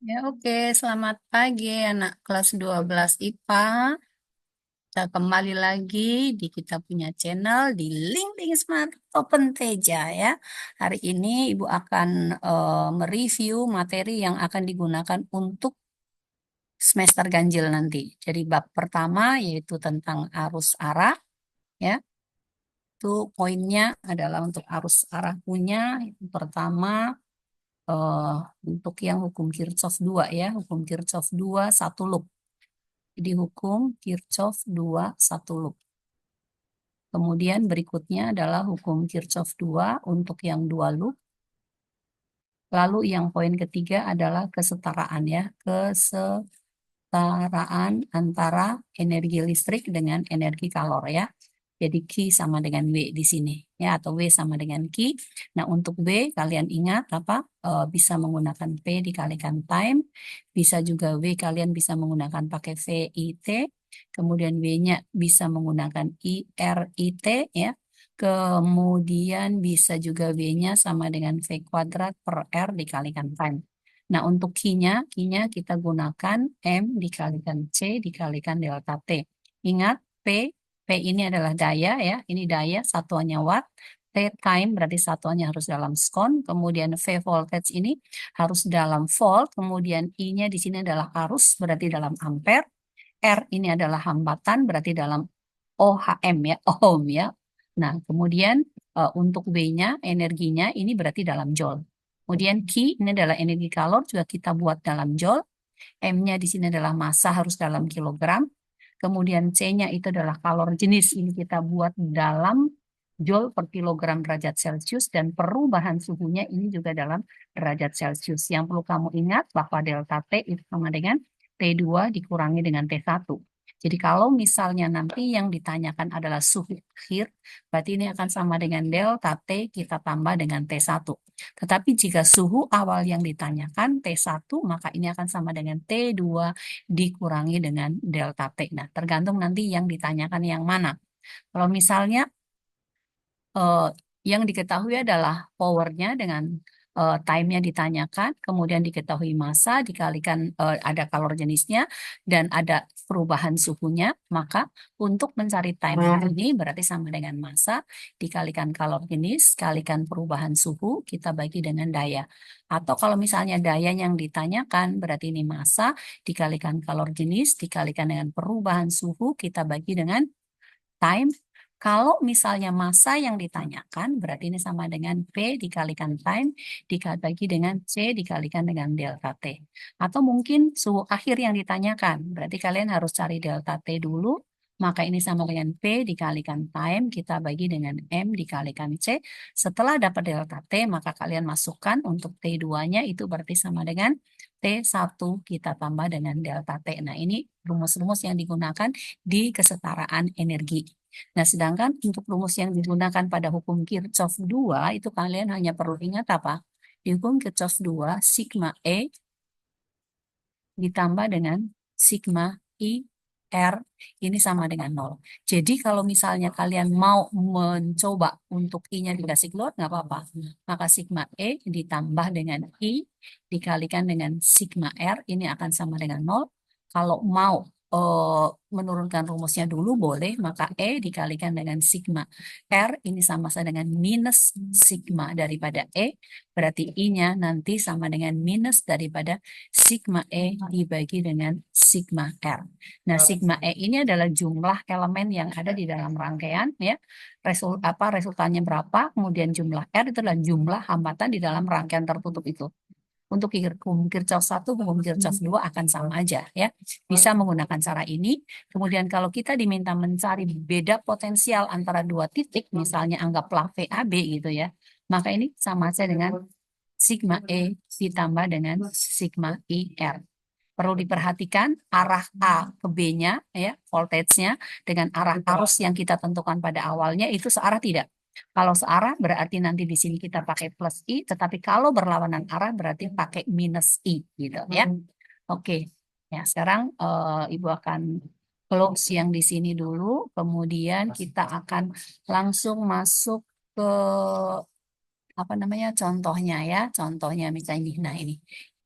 Ya, oke. Selamat pagi anak kelas 12 IPA. Kita kembali lagi di kita punya channel di LinkedIn Smart Open Teja ya. Hari ini Ibu akan mereview materi yang akan digunakan untuk semester ganjil nanti. Jadi bab pertama yaitu tentang arus arah ya. Itu poinnya adalah untuk arus arah punya. Itu pertama eh, untuk yang hukum Kirchhoff 2 ya, hukum Kirchhoff 2 satu loop. Jadi hukum Kirchhoff 2 satu loop. Kemudian berikutnya adalah hukum Kirchhoff 2 untuk yang dua loop. Lalu yang poin ketiga adalah kesetaraan ya, kesetaraan antara energi listrik dengan energi kalor ya. Jadi Q sama dengan W di sini ya, atau W sama dengan Q. Nah, untuk W kalian ingat apa? Bisa menggunakan P dikalikan time, bisa juga W kalian bisa menggunakan pakai VIT, kemudian W-nya bisa menggunakan IRIT ya. Kemudian bisa juga W-nya sama dengan V kuadrat per R dikalikan time. Nah, untuk Q-nya kita gunakan M dikalikan C dikalikan delta T. Ingat, P ini adalah daya ya, ini daya satuannya watt. T time berarti satuannya harus dalam skon. Kemudian V voltage ini harus dalam volt. Kemudian I-nya di sini adalah arus berarti dalam ampere. R ini adalah hambatan berarti dalam OHM ya, ohm ya. Nah, kemudian untuk W-nya energinya ini berarti dalam joule. Kemudian Q ini adalah energi kalor juga kita buat dalam joule. M-nya di sini adalah massa harus dalam kilogram. Kemudian C-nya itu adalah kalor jenis. Ini kita buat dalam joule per kilogram derajat Celcius dan perubahan suhunya ini juga dalam derajat Celcius. Yang perlu kamu ingat bahwa delta T itu sama dengan T2 dikurangi dengan T1. Jadi kalau misalnya nanti yang ditanyakan adalah suhu akhir, berarti ini akan sama dengan delta T kita tambah dengan T1. Tetapi jika suhu awal yang ditanyakan T1, maka ini akan sama dengan T2 dikurangi dengan delta T. Nah, tergantung nanti yang ditanyakan yang mana. Kalau misalnya eh, yang diketahui adalah powernya dengan time-nya ditanyakan, kemudian diketahui massa, dikalikan ada kalor jenisnya, dan ada perubahan suhunya, maka untuk mencari time ini berarti sama dengan massa, dikalikan kalor jenis, kalikan perubahan suhu, kita bagi dengan daya. Atau kalau misalnya daya yang ditanyakan, berarti ini massa, dikalikan kalor jenis, dikalikan dengan perubahan suhu, kita bagi dengan time. Kalau misalnya massa yang ditanyakan, berarti ini sama dengan P dikalikan time, dibagi dengan C dikalikan dengan delta T. Atau mungkin suhu akhir yang ditanyakan, berarti kalian harus cari delta T dulu, maka ini sama dengan P dikalikan time, kita bagi dengan M dikalikan C. Setelah dapat delta T, maka kalian masukkan untuk T2-nya itu berarti sama dengan T1 kita tambah dengan delta T. Nah, ini rumus-rumus yang digunakan di kesetaraan energi. Nah, sedangkan untuk rumus yang digunakan pada hukum Kirchhoff 2 itu kalian hanya perlu ingat apa? Di hukum Kirchhoff 2, sigma E ditambah dengan sigma I R ini sama dengan nol. Jadi kalau misalnya kalian mau mencoba untuk I-nya dikasih keluar, nggak apa-apa. Maka sigma E ditambah dengan I dikalikan dengan sigma R ini akan sama dengan nol. Kalau mau menurunkan rumusnya dulu boleh, maka E dikalikan dengan sigma R ini sama-sama dengan minus sigma daripada E, berarti I-nya nanti sama dengan minus daripada sigma E dibagi dengan sigma R. Nah, sigma E ini adalah jumlah elemen yang ada di dalam rangkaian ya. Resultannya berapa, kemudian jumlah R itu adalah jumlah hambatan di dalam rangkaian tertutup itu. Untuk hukum Kirchhoff 1, hukum Kirchhoff 2 akan sama aja ya. Bisa menggunakan cara ini. Kemudian kalau kita diminta mencari beda potensial antara dua titik, misalnya anggaplah VAB gitu ya, maka ini sama saja dengan sigma E ditambah dengan sigma IR. Perlu diperhatikan arah A ke B-nya ya, voltage-nya dengan arah arus yang kita tentukan pada awalnya itu searah tidak? Kalau searah berarti nanti di sini kita pakai plus I, tetapi kalau berlawanan arah berarti pakai minus I gitu ya. Oke. Ya, sekarang Ibu akan close yang di sini dulu, kemudian kita akan langsung masuk ke apa namanya contohnya ya, contohnya misalnya nah ini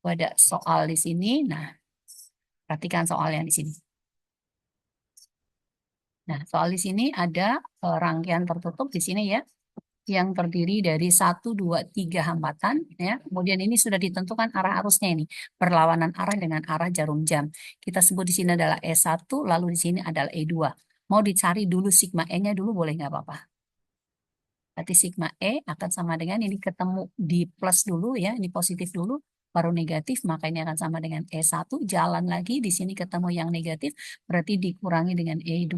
ada soal di sini. Nah, perhatikan soal yang di sini. Nah, soal di sini ada rangkaian tertutup di sini ya, yang terdiri dari 1, 2, 3 hambatan ya. Kemudian ini sudah ditentukan arah arusnya ini, berlawanan arah dengan arah jarum jam. Kita sebut di sini adalah E1, lalu di sini adalah E2. Mau dicari dulu sigma E-nya dulu boleh nggak apa-apa. Berarti sigma E akan sama dengan ini ketemu di plus dulu ya, ini positif dulu, baru negatif, maka ini akan sama dengan E1, jalan lagi, di sini ketemu yang negatif, berarti dikurangi dengan E2.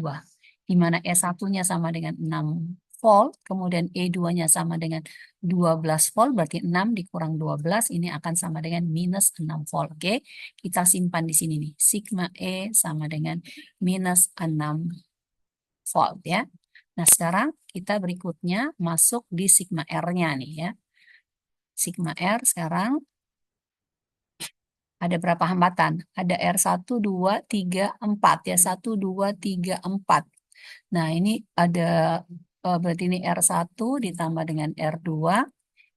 Di mana E1-nya sama dengan 6 volt, kemudian E2-nya sama dengan 12 volt, berarti 6 dikurang 12, ini akan sama dengan minus 6 volt. Oke, kita simpan di sini nih, sigma E sama dengan minus 6 volt ya. Nah, sekarang kita berikutnya masuk di sigma R-nya nih ya. Sigma R sekarang ada berapa hambatan? Ada R1, 2, 3, 4 ya. 1, 2, 3, 4. Nah, ini ada berarti ini R1 ditambah dengan R2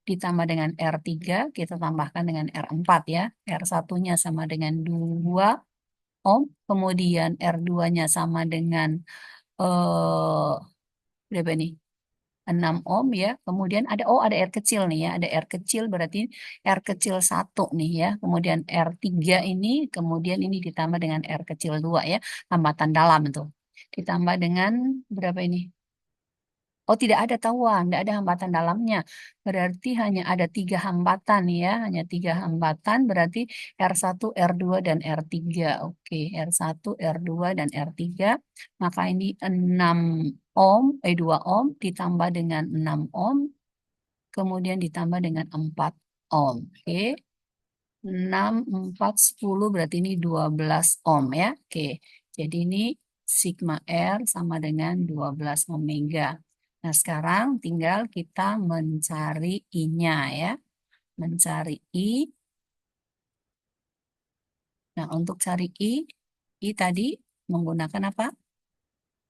ditambah dengan R3, kita tambahkan dengan R4 ya. R1-nya sama dengan 2 ohm, kemudian R2-nya sama dengan berapa nih? 6 ohm ya. Kemudian ada R kecil nih ya. Ada R kecil berarti R kecil 1 nih ya. Kemudian R3 ini, kemudian ini ditambah dengan R kecil 2 ya. Hambatan dalam itu. Ditambah dengan berapa ini? Oh, tidak ada tahuan, tidak ada hambatan dalamnya. Berarti hanya ada 3 hambatan ya. Hanya 3 hambatan berarti R1, R2, dan R3. Oke, R1, R2, dan R3. Maka ini 6 ohm, 2 ohm ditambah dengan 6 ohm. Kemudian ditambah dengan 4 ohm. Oke, 6, 4, 10 berarti ini 12 ohm ya. Oke, jadi ini sigma R sama dengan 12 omega. Nah, sekarang tinggal kita mencari I-nya ya. Mencari I. Nah, untuk cari I tadi menggunakan apa?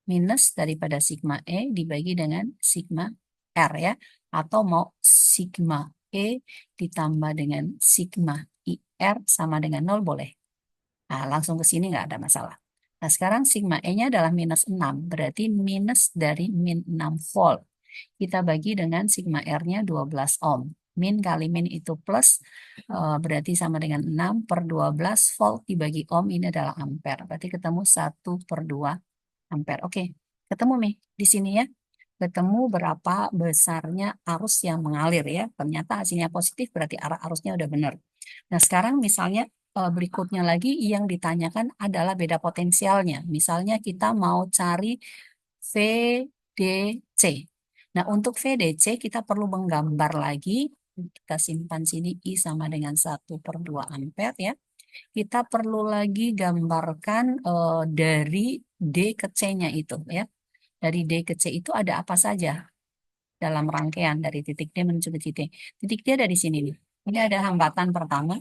Minus daripada sigma E dibagi dengan sigma R ya. Atau mau sigma E ditambah dengan sigma IR sama dengan 0 boleh. Nah, langsung ke sini nggak ada masalah. Nah, sekarang sigma E-nya adalah minus 6. Berarti minus dari min 6 volt. Kita bagi dengan sigma R-nya 12 ohm. Min kali min itu plus, berarti sama dengan 6 per 12 volt dibagi ohm, ini adalah ampere. Berarti ketemu 1 per 2 ampere. Oke, ketemu nih di sini ya. Ketemu berapa besarnya arus yang mengalir ya. Ternyata hasilnya positif, berarti arah arusnya udah benar. Nah, sekarang misalnya berikutnya lagi yang ditanyakan adalah beda potensialnya. Misalnya kita mau cari VDC. Nah, untuk VDC kita perlu menggambar lagi. Kita simpan sini I sama dengan 1 per 2 ampere ya. Kita perlu lagi gambarkan dari D ke C-nya itu ya. Dari D ke C itu ada apa saja dalam rangkaian dari titik D menuju ke titik. Titik D ada di sini nih. Ini ada hambatan pertama.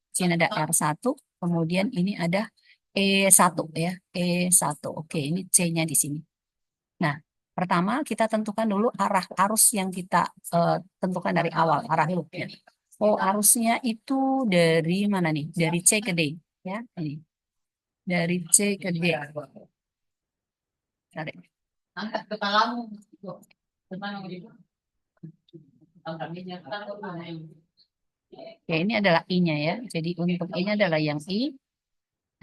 Sini ada R1, kemudian ini ada E1 ya. E1. Oke, ini C-nya di sini. Nah, pertama kita tentukan dulu arah arus yang kita tentukan dari awal, arah loopnya. Oh, arusnya itu dari mana nih? Dari C ke D. Ya, ini. Dari C ke D. Cari. Angkat kepalamu. Ya, ini adalah I-nya ya. Jadi untuk I-nya adalah yang I.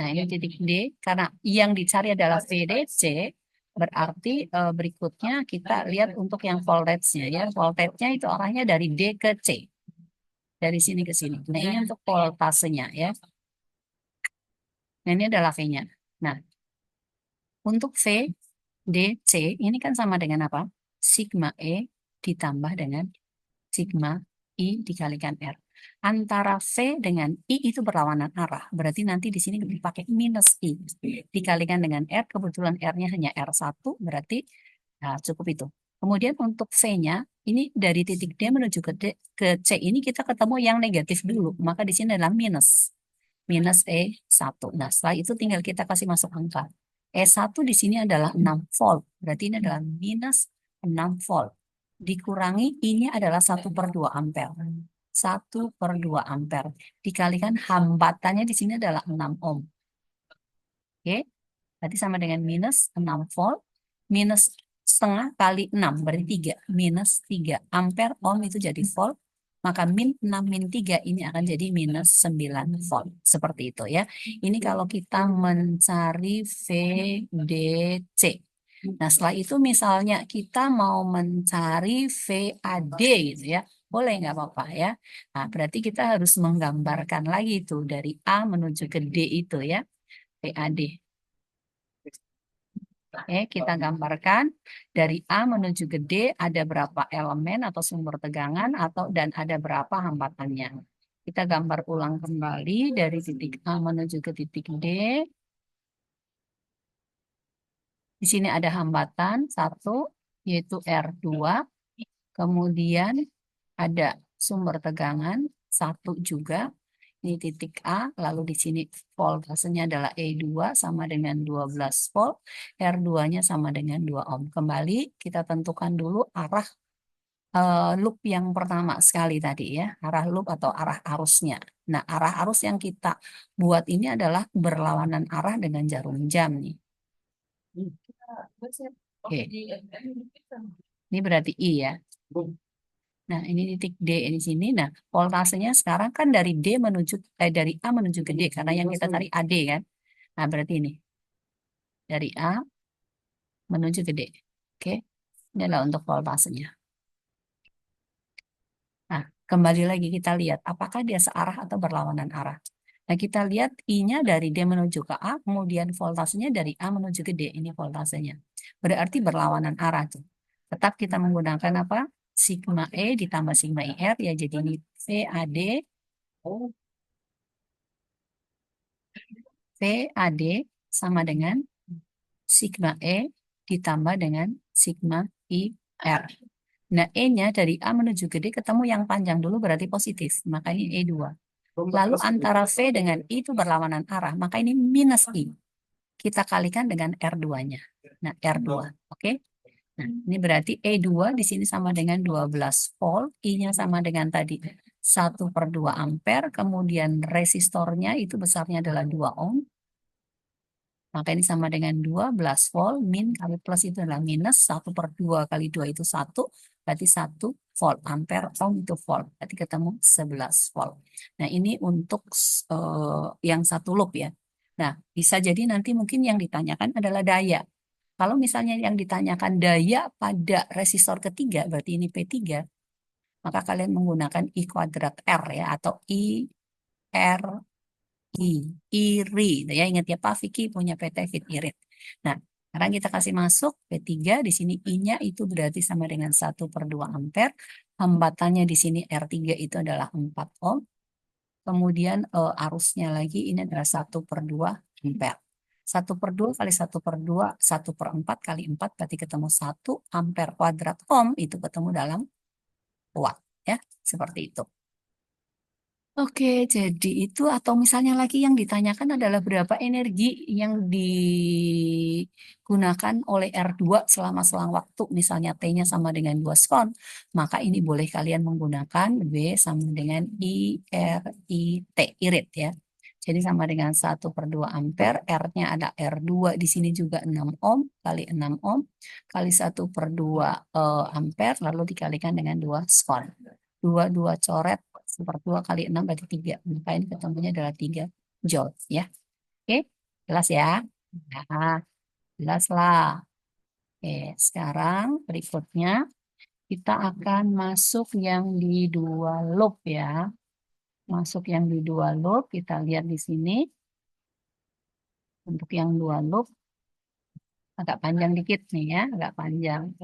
Nah, ini titik D. Karena yang dicari adalah VDC, berarti berikutnya kita lihat untuk yang voltage-nya ya. Voltage-nya itu arahnya dari D ke C. Dari sini ke sini. Nah, ini untuk voltasenya ya. Nah, ini adalah V-nya. Nah, untuk V, D, C, ini kan sama dengan apa? Sigma E ditambah dengan sigma I dikalikan R. Antara V dengan I itu berlawanan arah. Berarti nanti di sini dipakai minus I. Dikalikan dengan R, kebetulan R-nya hanya R1, berarti nah, cukup itu. Kemudian untuk V-nya, ini dari titik D menuju ke C ini kita ketemu yang negatif dulu. Maka di sini adalah minus. Minus E1. Nah, setelah itu tinggal kita kasih masuk angka. E1 di sini adalah 6 volt. Berarti ini adalah minus 6 volt. Dikurangi I-nya adalah 1 per 2 ampere. 1/2 ampere. Dikalikan hambatannya di sini adalah 6 ohm. Oke, berarti sama dengan minus 6 volt. Minus setengah kali 6, berarti 3. Minus 3 ampere ohm itu jadi volt. Maka min 6 min 3 ini akan jadi minus 9 volt. Seperti itu ya. Ini kalau kita mencari VDC. Nah, setelah itu misalnya kita mau mencari VAD gitu ya. Boleh nggak apa-apa ya. Nah, berarti kita harus menggambarkan lagi itu dari A menuju ke D itu ya. VAD. Oke, kita gambarkan dari A menuju ke D ada berapa elemen atau sumber tegangan dan ada berapa hambatannya. Kita gambar ulang kembali dari titik A menuju ke titik D. Di sini ada hambatan satu, yaitu R2. Kemudian ada sumber tegangan satu juga. Ini titik A, lalu di sini voltasenya adalah E2 sama dengan 12 volt, R2-nya sama dengan 2 ohm. Kembali kita tentukan dulu arah loop yang pertama sekali tadi ya, arah loop atau arah arusnya. Nah, arah arus yang kita buat ini adalah berlawanan arah dengan jarum jam nih. Oke. Ini berarti I ya. Nah, ini titik D di sini. Nah, voltasenya sekarang kan dari A menuju ke D karena yang kita cari AD kan. Nah, berarti ini dari A menuju ke D. Oke. Ini adalah untuk voltasenya. Nah, kembali lagi kita lihat apakah dia searah atau berlawanan arah. Nah, kita lihat I-nya dari D menuju ke A, kemudian voltasenya dari A menuju ke D. Ini voltasenya. Berarti berlawanan arah tuh. Tetap kita menggunakan apa? Sigma E ditambah sigma IR, ya jadi ini VAD. VAD sama dengan sigma E ditambah dengan sigma IR. Nah, E-nya dari A menuju ke D ketemu yang panjang dulu berarti positif. Maka ini E2. Lalu antara V dengan I itu berlawanan arah. Maka ini minus I. Kita kalikan dengan R2-nya. Nah, R2. Oke. Nah, ini berarti E2 di sini sama dengan 12 volt. I-nya sama dengan tadi 1/2 ampere. Kemudian resistornya itu besarnya adalah 2 ohm. Maka ini sama dengan 12 volt, min kali plus itu adalah minus, 1/2 kali 2 itu 1, berarti 1 volt, ampere, ohm itu volt, berarti ketemu 11 volt. Nah, ini untuk yang satu loop ya. Nah, bisa jadi nanti mungkin yang ditanyakan adalah daya. Kalau misalnya yang ditanyakan daya pada resistor ketiga, berarti ini P3, maka kalian menggunakan I kuadrat R ya, atau I R iri. Nah, ya, ingat ya Pak Vicky punya PT Fit Irit. Nah, sekarang kita kasih masuk P3 di sini I-nya itu berarti sama dengan 1/2 ampere. Hambatannya di sini R3 itu adalah 4 ohm. Kemudian arusnya lagi ini adalah 1/2 ampere. 1/2 kali 1/2, 1/4 kali 4 berarti ketemu 1 ampere kuadrat ohm itu ketemu dalam watt ya, seperti itu. Oke, jadi itu atau misalnya lagi yang ditanyakan adalah berapa energi yang digunakan oleh R2 selama selang waktu, misalnya T-nya sama dengan 2 sekon, maka ini boleh kalian menggunakan W sama dengan IRIT, irit ya. Jadi sama dengan 1/2 ampere, R-nya ada R2 di sini juga 6 ohm, kali 6 ohm, kali 1/2 ampere, lalu dikalikan dengan 2 sekon. 2 coret 1/2 kali 6 berarti 3. Maka ini ketemunya adalah 3 joule ya. Oke, jelas ya? Nah, jelas lah. Oke, sekarang berikutnya kita akan masuk yang di dua loop ya. Masuk yang di dua loop, kita lihat di sini. Untuk yang dua loop agak panjang dikit nih ya, agak panjang.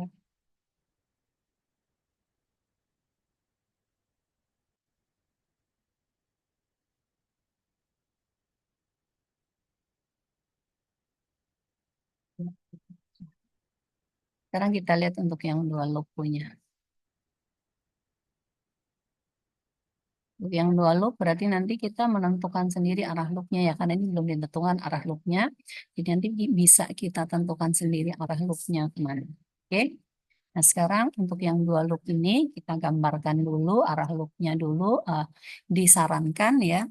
Sekarang kita lihat untuk yang dua loop punya. Untuk yang dua loop berarti nanti kita menentukan sendiri arah loopnya ya, karena ini belum ditentukan arah loopnya. Jadi nanti bisa kita tentukan sendiri arah loopnya kemana. Oke. Nah, sekarang untuk yang dua loop ini kita gambarkan dulu arah loopnya dulu. Disarankan ya,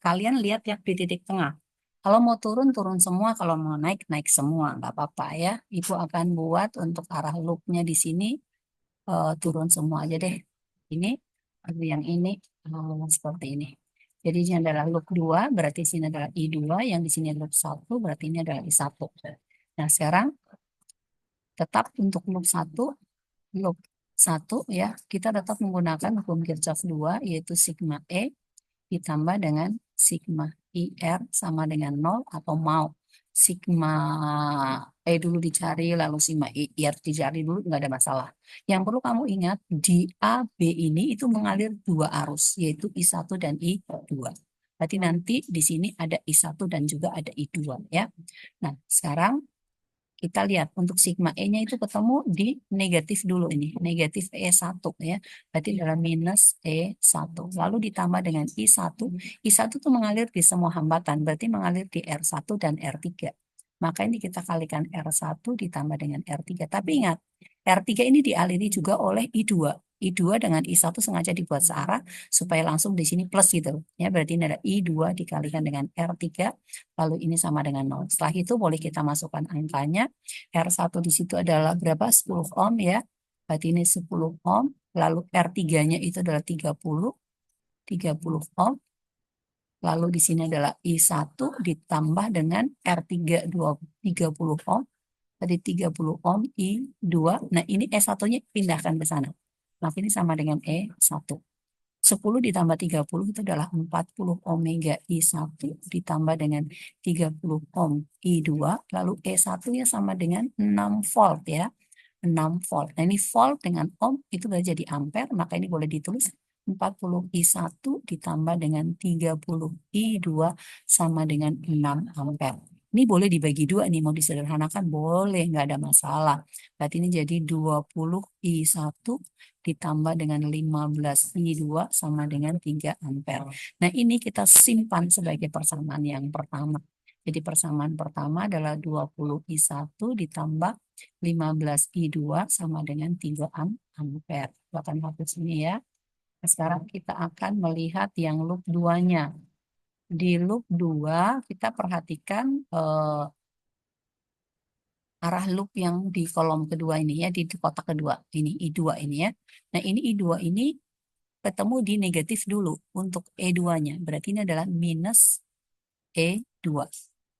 kalian lihat ya di titik tengah. Kalau mau turun, turun semua. Kalau mau naik, naik semua. Nggak apa-apa ya. Itu akan buat untuk arah loopnya di sini turun semua aja deh. Ini, yang ini seperti ini. Jadi ini adalah loop 2, berarti sini adalah I2. Yang di sini loop 1, berarti ini adalah I1. Nah, sekarang tetap untuk loop satu ya, kita tetap menggunakan hukum Kirchhoff 2, yaitu sigma E ditambah dengan sigma IR sama dengan 0, atau mau sigma E dulu dicari, lalu sigma IR dicari dulu, nggak ada masalah. Yang perlu kamu ingat, di A, B ini itu mengalir dua arus, yaitu I1 dan I2. Berarti nanti di sini ada I1 dan juga ada I2 ya. Nah, sekarang kita lihat untuk sigma E-nya itu ketemu di negatif dulu ini, negatif E1 ya. Berarti adalah minus E1. Lalu ditambah dengan I1. I1 itu mengalir di semua hambatan, berarti mengalir di R1 dan R3. Maka ini kita kalikan R1 ditambah dengan R3. Tapi ingat, R3 ini dialiri juga oleh I2. I2 dengan I1 sengaja dibuat searah supaya langsung di sini plus gitu. Ya, berarti ini ada I2 dikalikan dengan R3, lalu ini sama dengan 0. Setelah itu boleh kita masukkan angkanya. R1 di situ adalah berapa? 10 ohm ya. Berarti ini 10 ohm. Lalu R3-nya itu adalah 30 ohm. Lalu di sini adalah I1 ditambah dengan R3 30 ohm. Tadi 30 ohm I2. Nah, ini E1-nya pindahkan ke sana. Maka ini sama dengan E1. 10 ditambah 30 itu adalah 40 omega I1 ditambah dengan 30 ohm I2. Lalu E1-nya sama dengan 6 volt ya. 6 volt. Nah, ini volt dengan ohm itu udah jadi ampere, maka ini boleh ditulis 40 I1 ditambah dengan 30 I2 sama dengan 6 ampere. Ini boleh dibagi dua nih, mau disederhanakan boleh, nggak ada masalah. Berarti ini jadi 20 I1 ditambah dengan 15 I2 sama dengan 3 ampere. Nah, ini kita simpan sebagai persamaan yang pertama. Jadi persamaan pertama adalah 20 I1 ditambah 15 I2 sama dengan 3 ampere. Kita akan hapus ini ya. Nah, sekarang kita akan melihat yang loop 2-nya. Di loop 2 kita perhatikan arah loop yang di kolom kedua ini ya, di kotak kedua. Ini I2 ini ya. Nah, ini I2 ini ketemu di negatif dulu untuk E2-nya. Berarti ini adalah minus E2.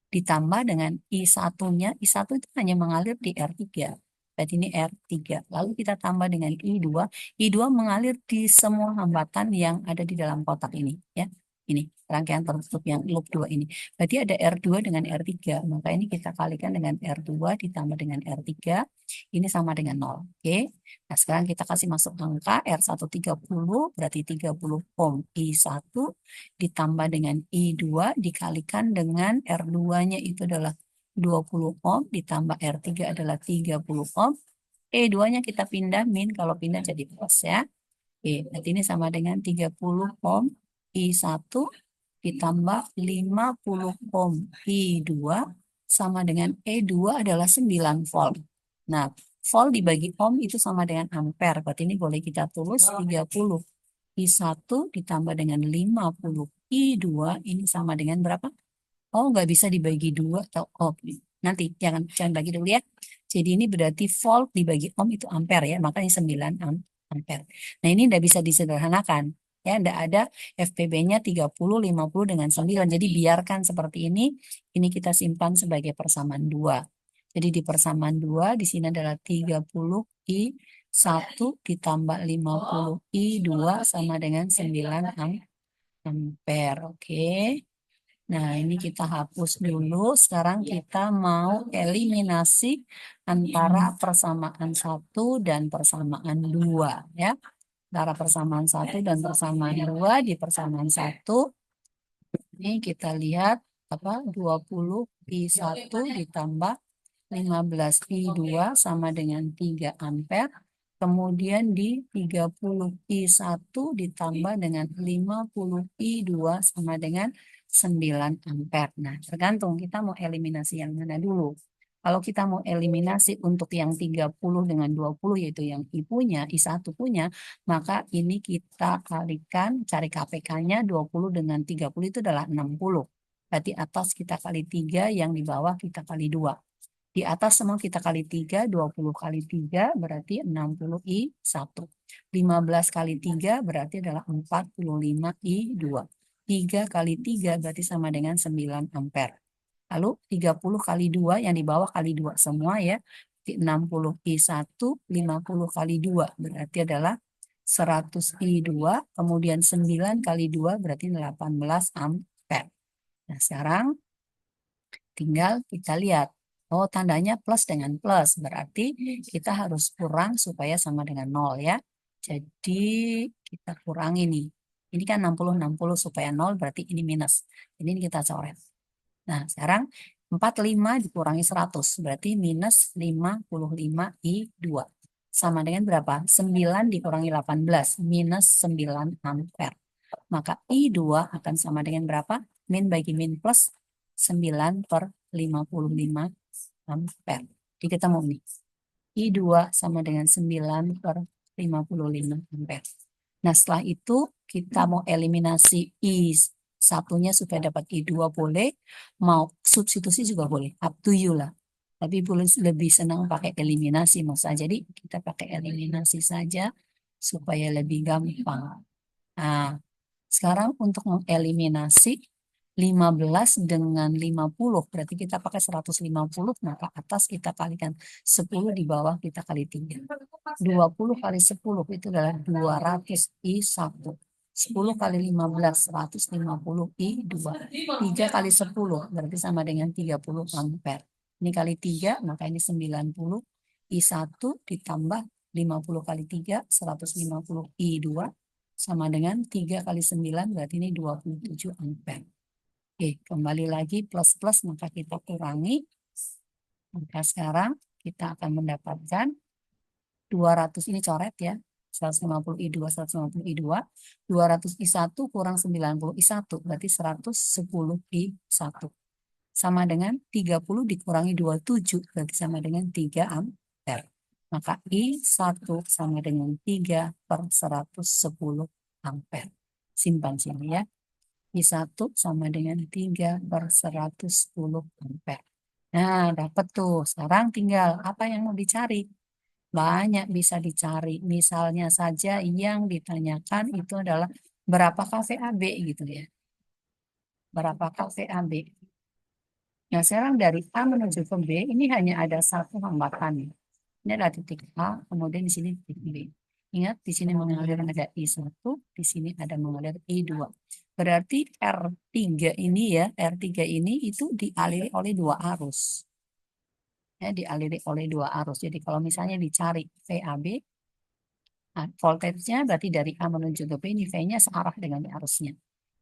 Ditambah dengan I1-nya, I1 itu hanya mengalir di R3. Berarti ini R3. Lalu kita tambah dengan I2. I2 mengalir di semua hambatan yang ada di dalam kotak ini. Ya, ini rangkaian tertutup yang loop 2 ini. Berarti ada R2 dengan R3. Maka ini kita kalikan dengan R2 ditambah dengan R3. Ini sama dengan 0. Oke. Nah, sekarang kita kasih masuk angka R1 30, berarti 30 ohm I1 ditambah dengan I2 dikalikan dengan R2-nya itu adalah 20 ohm ditambah R3 adalah 30 ohm. E2-nya kita pindah min, kalau pindah jadi plus ya. Oke, berarti ini sama dengan 30 ohm I1 ditambah 50 ohm I2 sama dengan E2 adalah 9 volt. Nah, volt dibagi ohm itu sama dengan ampere. Berarti ini boleh kita tulis 30 I1 ditambah dengan 50 I2 ini sama dengan berapa? Oh, nggak bisa dibagi dua atau ohm. Nanti jangan bagi dulu ya. Jadi ini berarti volt dibagi ohm itu ampere ya, makanya 9 ampere. Nah, ini nggak bisa disederhanakan. Ya, nggak ada FPB-nya 30, 50 dengan 9. Jadi biarkan seperti ini. Ini kita simpan sebagai persamaan 2. Jadi di persamaan 2 di sini adalah 30 I1 ditambah 50 I2 sama dengan 9 ampere. Oke. Nah, ini kita hapus dulu. Sekarang kita mau eliminasi antara persamaan 1 dan persamaan 2 ya. Antara persamaan 1 dan persamaan 2, di persamaan 1 ini kita lihat apa 20 I1 ditambah 15 I2 sama dengan 3 ampere. Kemudian di 30 I1 ditambah dengan 50 I2 sama dengan 9 ampere. Nah, tergantung kita mau eliminasi yang mana dulu. Kalau kita mau eliminasi untuk yang 30 dengan 20 yaitu yang I punya, I1 punya, maka ini kita kalikan, cari KPK-nya 20 dengan 30 itu adalah 60. Berarti atas kita kali 3, yang di bawah kita kali 2. Di atas semua kita kali 3, 20 kali 3 berarti 60 I1. 15 kali 3 berarti adalah 45 I2. 3 kali 3 berarti sama dengan 9 ampere. Lalu 30 kali 2 yang di bawah kali 2 semua ya. 60 I1, 50 kali 2 berarti adalah 100 I2, kemudian 9 kali 2 berarti 18 ampere. Nah, sekarang tinggal kita lihat. Oh, tandanya plus dengan plus. Berarti kita harus kurang supaya sama dengan 0 ya. Jadi kita kurangi nih. Ini kan 60 supaya 0 berarti ini minus. Ini kita coret. Nah, sekarang 45 dikurangi 100 berarti minus 55 I2. Sama dengan berapa? 9 dikurangi 18 minus 9 ampere. Maka I2 akan sama dengan berapa? Min bagi min plus 9 per 55 ampere. Jadi kita mau nih. I2 sama dengan 9 per 55 ampere. Nah, setelah itu kita mau eliminasi I1-nya supaya dapat I2 boleh, mau substitusi juga boleh, up to you lah. Tapi boleh lebih senang pakai eliminasi, Mas. Jadi kita pakai eliminasi saja supaya lebih gampang. Nah, sekarang untuk mengeliminasi 15 dengan 50, berarti kita pakai 150, maka atas kita kalikan 10, di bawah kita kali 3. 20 kali 10 itu adalah 200 I1. 10 kali 15, 150 I2. 3 kali 10, berarti sama dengan 30 ampere. Ini kali 3, maka ini 90 I1 ditambah 50 kali 3, 150 I2 sama dengan 3 kali 9 berarti ini 27 ampere. Oke, kembali lagi plus-plus maka kita kurangi. Maka sekarang kita akan mendapatkan 200 ini coret ya. 150 I2, 150 I2. 200 I1 kurang 90 I1 berarti 110 I1. Sama dengan 30 dikurangi 27 berarti sama dengan 3 ampere. Maka I1 sama dengan 3 per 110 ampere. Simpan sini ya. I1 sama dengan 3 per 110 ampere. Nah, dapat tuh. Sekarang tinggal apa yang mau dicari? Banyak bisa dicari. Misalnya saja yang ditanyakan itu adalah berapa VAB gitu ya. Berapa VAB? Nah, sekarang dari A menuju ke B ini hanya ada satu hambatan. Ini adalah titik A, kemudian di sini titik B. Ingat, di sini mengalir ada I1, di sini ada mengalir I2. Berarti R3 ini ya, R3 ini itu dialiri oleh dua arus. Ya, dialiri oleh dua arus. Jadi kalau misalnya dicari VAB, nah, voltage-nya berarti dari A menuju ke B, ini V-nya searah dengan arusnya.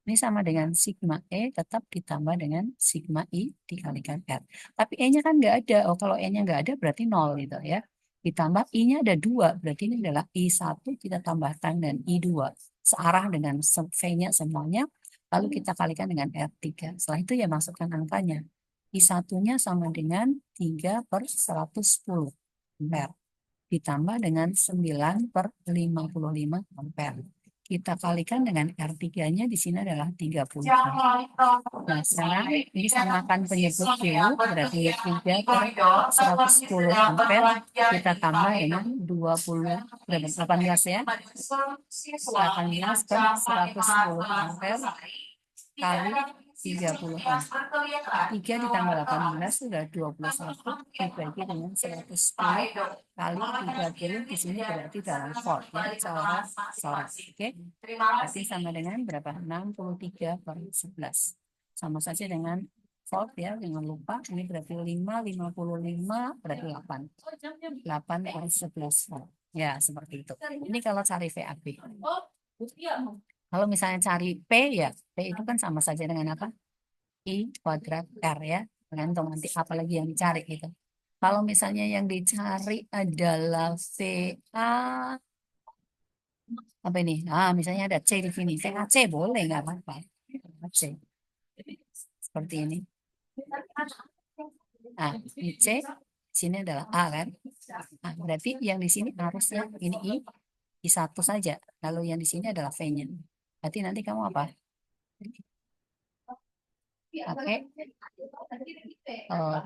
Ini sama dengan sigma E tetap ditambah dengan sigma I dikalikan R. Tapi E-nya kan nggak ada. Oh, kalau E-nya nggak ada berarti 0 gitu ya. Ditambah I-nya ada 2. Berarti ini adalah I1 kita tambahkan dengan I2. Searah dengan V-nya semuanya. Lalu kita kalikan dengan R3. Setelah itu ya masukkan angkanya. I1-nya sama dengan 3 per 110 ampere. Ditambah dengan 9 per 55 ampere. Kita kalikan dengan R3-nya di sini adalah 30. Nah, sekarang ini samakan penyebut dulu, berarti 3 per 110 ampere. Kita tambah dengan 20, berapa? 18 ya. 18 per 110 ampere kali 30 ohm. 3 ditambah 18 sudah 21 dibagi dengan 110 kali 30 di sini berarti dalam volt ya, coret. Oke. Berarti sama dengan berapa? 63 per 11. Sama saja dengan volt ya, jangan lupa ini berarti 55 berarti 8. 8 per 11 volt. Ya, seperti itu. Ini kalau cari VAB. Kalau misalnya cari P ya, P itu kan sama saja dengan apa? I kuadrat R ya. Tergantung nanti apa lagi yang dicari gitu. Kalau misalnya yang dicari adalah VA, apa ini? Ah, misalnya ada C di sini. VAC boleh nggak apa-apa. C. Seperti ini. Nah, ini C, sini adalah A kan. Nah, berarti yang di sini harusnya ini I1 saja. Lalu yang di sini adalah V-nya. Berarti nanti kamu apa? Pakai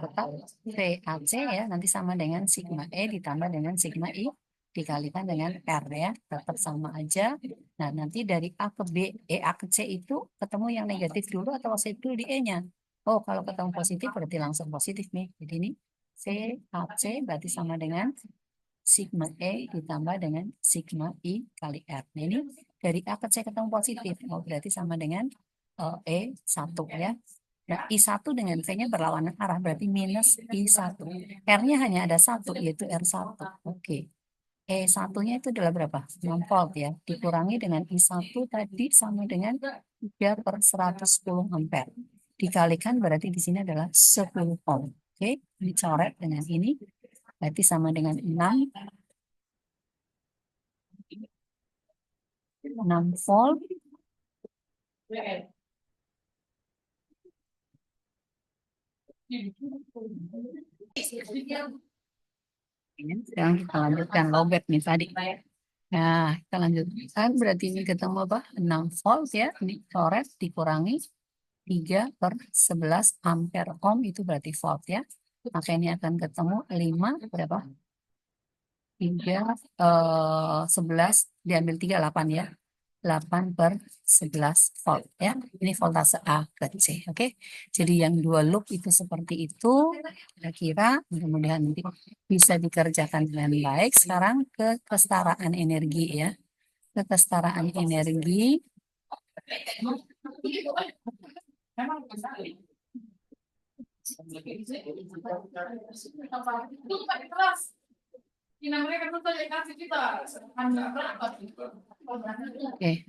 tetap VAC ya, nanti sama dengan sigma E ditambah dengan sigma I dikalikan dengan R ya, tetap sama aja. Nah, nanti dari A ke B, A ke C itu ketemu yang negatif dulu atau positif dulu di E-nya. Oh, kalau ketemu positif berarti langsung positif nih. Jadi ini VAC berarti sama dengan sigma E ditambah dengan sigma I kali R. Nah, ini dari A ke C ketemu positif. Oh, berarti sama dengan E1 ya. Nah, I1 dengan V-nya berlawanan arah, berarti minus I1. R-nya hanya ada satu, yaitu R1. Oke. E1-nya itu adalah berapa? 6 volt ya. Dikurangi dengan I1 tadi sama dengan 3 per 110 ampere. Dikalikan berarti di sini adalah 10 ohm. Oke, dicoret dengan ini. Berarti sama dengan 6 volt. Sekarang kita lanjutkan lowbat nih tadi. Nah, kita lanjutkan. Berarti ini ketemu apa? 6 volt ya. Ini coret dikurangi 3 per 11 ampere ohm. Itu berarti volt ya. Maka ini akan ketemu 5 berapa? 3, 11. Diambil 3, 8 ya. 8 per 11 volt ya. Ini voltase A ke C. Oke. Jadi yang dua loop itu seperti itu. Kira-kira mudah-mudahan nanti bisa dikerjakan dengan baik. Sekarang ke kesetaraan energi ya. Ke kesetaraan energi. Oke.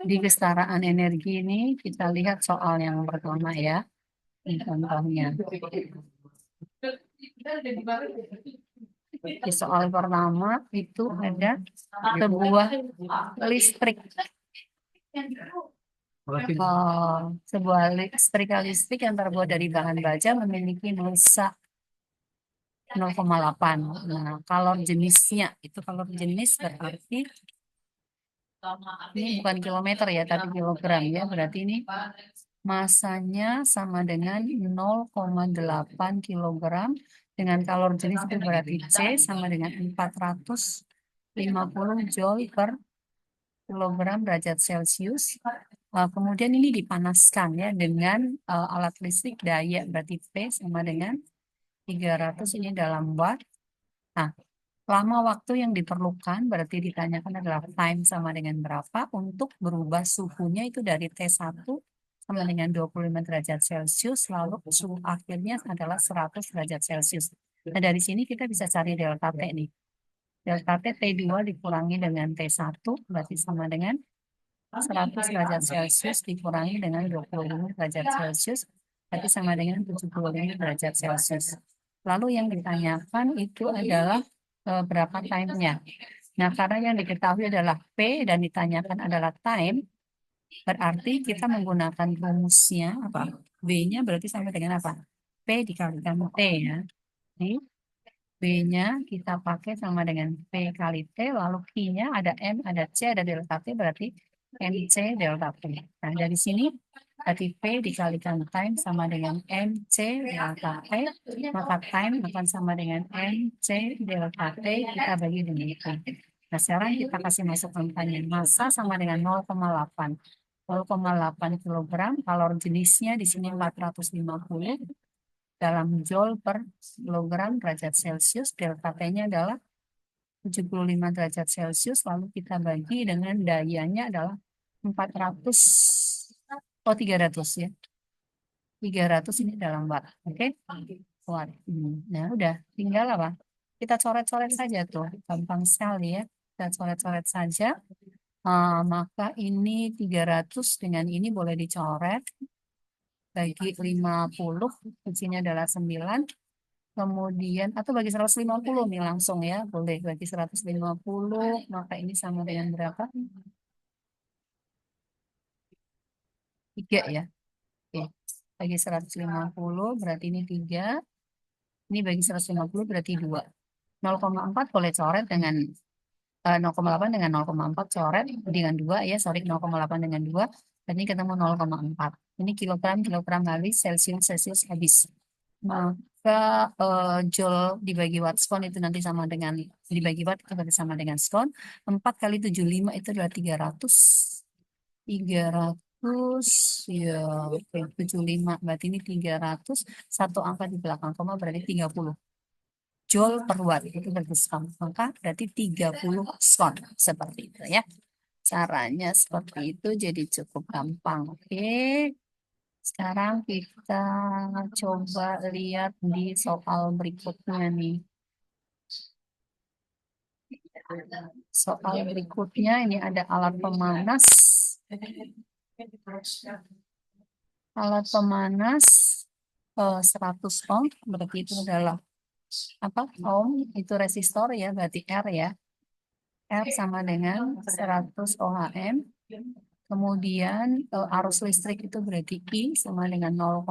Di kesetaraan energi ini kita lihat soal yang pertama ya. Ini contohnya. Di soal pertama itu ada sebuah listrik. Sebuah listrik yang terbuat dari bahan baja memiliki massa 0,8. Nah, kalor jenisnya itu kalor jenis berarti ini bukan kilometer ya, tapi kilogram ya. Berarti ini masanya sama dengan 0,8 kilogram dengan kalor jenis itu berarti C sama dengan 450 joule per kilogram derajat Celcius. Kemudian ini dipanaskan ya dengan alat listrik daya berarti P sama dengan 300 ini dalam watt. Nah, lama waktu yang diperlukan berarti ditanyakan adalah time sama dengan berapa untuk berubah suhunya itu dari T1 sama dengan 25 derajat Celcius lalu suhu akhirnya adalah 100 derajat Celcius. Nah, dari sini kita bisa cari delta T nih. Delta T T2 dikurangi dengan T1 berarti sama dengan 100 derajat Celcius dikurangi dengan 25 derajat Celcius berarti sama dengan 75 derajat Celcius. Lalu yang ditanyakan itu adalah berapa time-nya. Nah, karena yang diketahui adalah P dan ditanyakan adalah time, berarti kita menggunakan rumusnya apa? V-nya berarti sama dengan apa? P dikalikan T ya. Jadi, B-nya kita pakai sama dengan P kali T, lalu Q-nya ada M, ada C, ada delta T, berarti MC delta T. Nah, dari sini berarti P dikalikan time sama dengan MC delta T, maka time akan sama dengan MC delta T, kita bagi dengan itu. Nah, sekarang kita kasih masuk angkanya. Massa sama dengan 0,8. 0,8 kilogram, kalor jenisnya di sini 450 dalam joule per kilogram derajat Celcius. Delta T-nya adalah 75 derajat Celcius. Lalu kita bagi dengan dayanya adalah 400, 300 ya. 300 ini dalam watt. Oke. Watt. Nah, udah. Tinggal apa? Kita coret-coret saja tuh. Gampang sekali ya. Kita coret-coret saja. Maka ini 300 dengan ini boleh dicoret. Bagi 50, isinya adalah 9. Kemudian, atau bagi 150 nih langsung ya. Boleh bagi 150, maka ini sama dengan berapa? 3 ya. bagi 150 berarti ini 3. Ini bagi 150 berarti 2. 0,4 boleh coret dengan 0,8 dengan 0,4 coret dengan 2 ya, sorry 0,8 dengan 2. Dan ini ketemu 0,4. Ini kilogram, kilogram habis, Celsius, Celsius habis. Maka joule dibagi watt skon itu nanti sama dengan, dibagi watt itu berarti sama dengan skon. 4 kali 75 itu adalah 300. 300 ya, oke, 75 berarti ini 300. Satu angka di belakang koma berarti 30 joule per watt itu berarti skon. Maka berarti 30 skon seperti itu ya. Caranya seperti itu jadi cukup gampang. Oke. Sekarang kita coba lihat di soal berikutnya nih. Soal berikutnya ini ada alat pemanas. Alat pemanas 100 ohm berarti itu adalah apa? Ohm itu resistor ya, berarti R ya. R sama dengan 100 ohm. Kemudian arus listrik itu berarti I sama dengan 0,5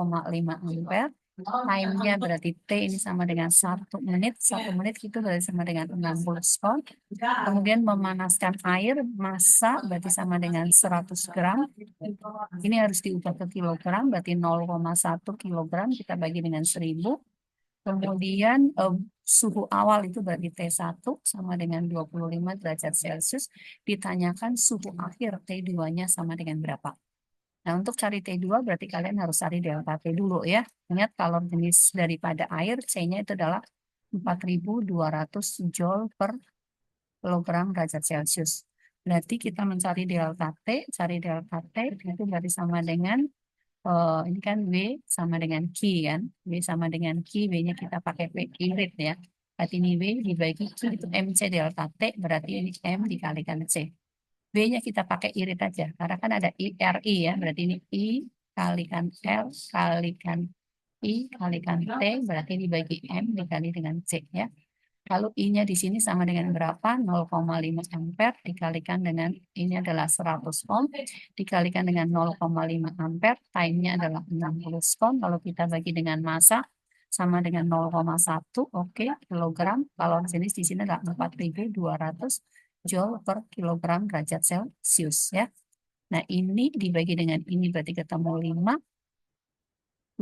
ampere. Time-nya berarti T ini sama dengan 1 menit. 1 menit itu berarti sama dengan 60 skon. Kemudian memanaskan air, massa berarti sama dengan 100 gram. Ini harus diubah ke kilogram, berarti 0,1 kilogram kita bagi dengan 1000. Kemudian suhu awal itu berarti T1 sama dengan 25 derajat Celcius. Ditanyakan suhu akhir T2-nya sama dengan berapa. Nah, untuk cari T2 berarti kalian harus cari delta T dulu ya. Ingat kalau jenis daripada air, C-nya itu adalah 4200 joule per kilogram derajat Celcius. Berarti kita mencari delta T, cari delta T itu berarti sama dengan ini kan W sama dengan Q kan. W sama dengan Q, W-nya kita pakai P irit ya. Berarti ini W dibagi Q itu MC delta T, berarti ini M dikalikan C. W-nya kita pakai irit aja, karena kan ada RI ya, berarti ini I kalikan L kalikan I kalikan T, berarti dibagi M dikali dengan C ya. Lalu I-nya di sini sama dengan berapa? 0,5 ampere dikalikan dengan ini adalah 100 ohm dikalikan dengan 0,5 ampere, time-nya adalah 60 skon. Kalau kita bagi dengan massa sama dengan 0,1, oke, kilogram. Kalau jenis di sini adalah 4200 joule per kilogram derajat Celcius ya. Nah, ini dibagi dengan ini berarti ketemu 5,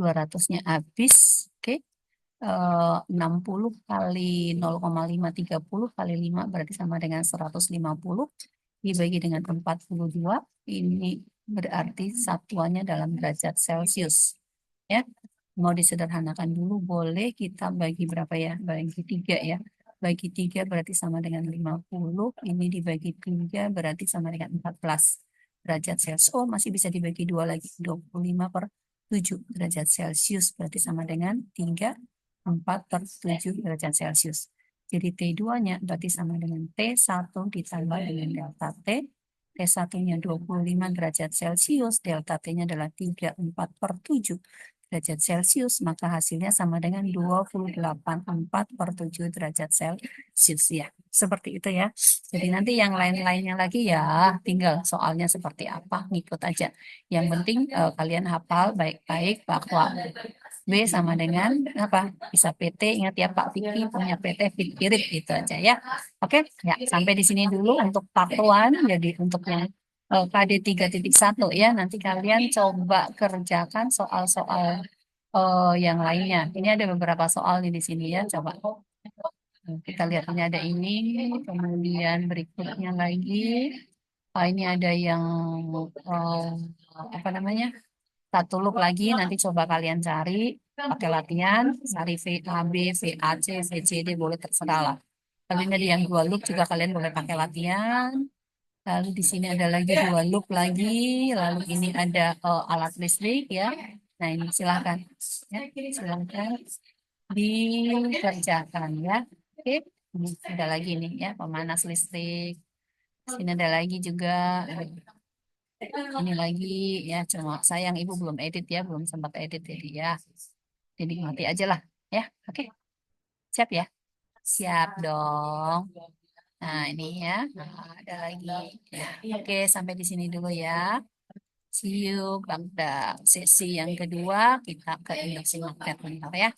200-nya habis, oke. 60 kali 0,5 30 kali 5 berarti sama dengan 150 dibagi dengan 42, ini berarti satuannya dalam derajat Celcius ya. Mau disederhanakan dulu boleh, kita bagi berapa ya, bagi 3 ya, bagi 3 berarti sama dengan 50, ini dibagi 3 berarti sama dengan 14 derajat Celcius. Oh, masih bisa dibagi 2 lagi, 25 per 7 derajat Celcius berarti sama dengan 3 4 per 7 derajat Celcius. Jadi T2-nya berarti sama dengan T1 ditambah dengan delta T. T1-nya 25 derajat Celcius, delta T-nya adalah 34 per 7 derajat Celcius, maka hasilnya sama dengan 28,4 per 7 derajat Celcius ya. Seperti itu ya. Jadi nanti yang lain-lainnya lagi ya tinggal soalnya seperti apa, ngikut aja. Yang penting kalian hafal baik-baik bahwa B sama dengan apa? Bisa PT, ingat ya Pak Vicky punya PT Fitkirit gitu aja ya. Oke, ya sampai di sini dulu untuk part 1. Jadi untuk yang KD 3.1 ya, nanti kalian coba kerjakan soal-soal yang lainnya. Ini ada beberapa soal nih di sini ya, coba. Kita lihat ini ada ini, kemudian berikutnya lagi. Ini ada yang apa namanya? Satu loop lagi, nanti coba kalian cari pakai latihan, cari VAB, VAC, VCD, boleh terserah lah. Kalau ini ada yang 2 loop juga kalian boleh pakai latihan. Lalu di sini ada lagi 2 loop lagi, lalu ini ada alat listrik ya. Nah ini silahkan, ya, silahkan dikerjakan ya. Oke, ini ada lagi nih ya pemanas listrik. Sini ada lagi juga. Ini lagi ya, cuma sayang ibu belum edit ya, belum sempat edit jadi ya. Jadi mati aja lah ya. Oke, siap ya? Siap dong. Nah, ini ya. Nah, ada lagi. Ya. Oke, sampai di sini dulu ya. See you pada sesi yang kedua, kita ke industri market bentar ya.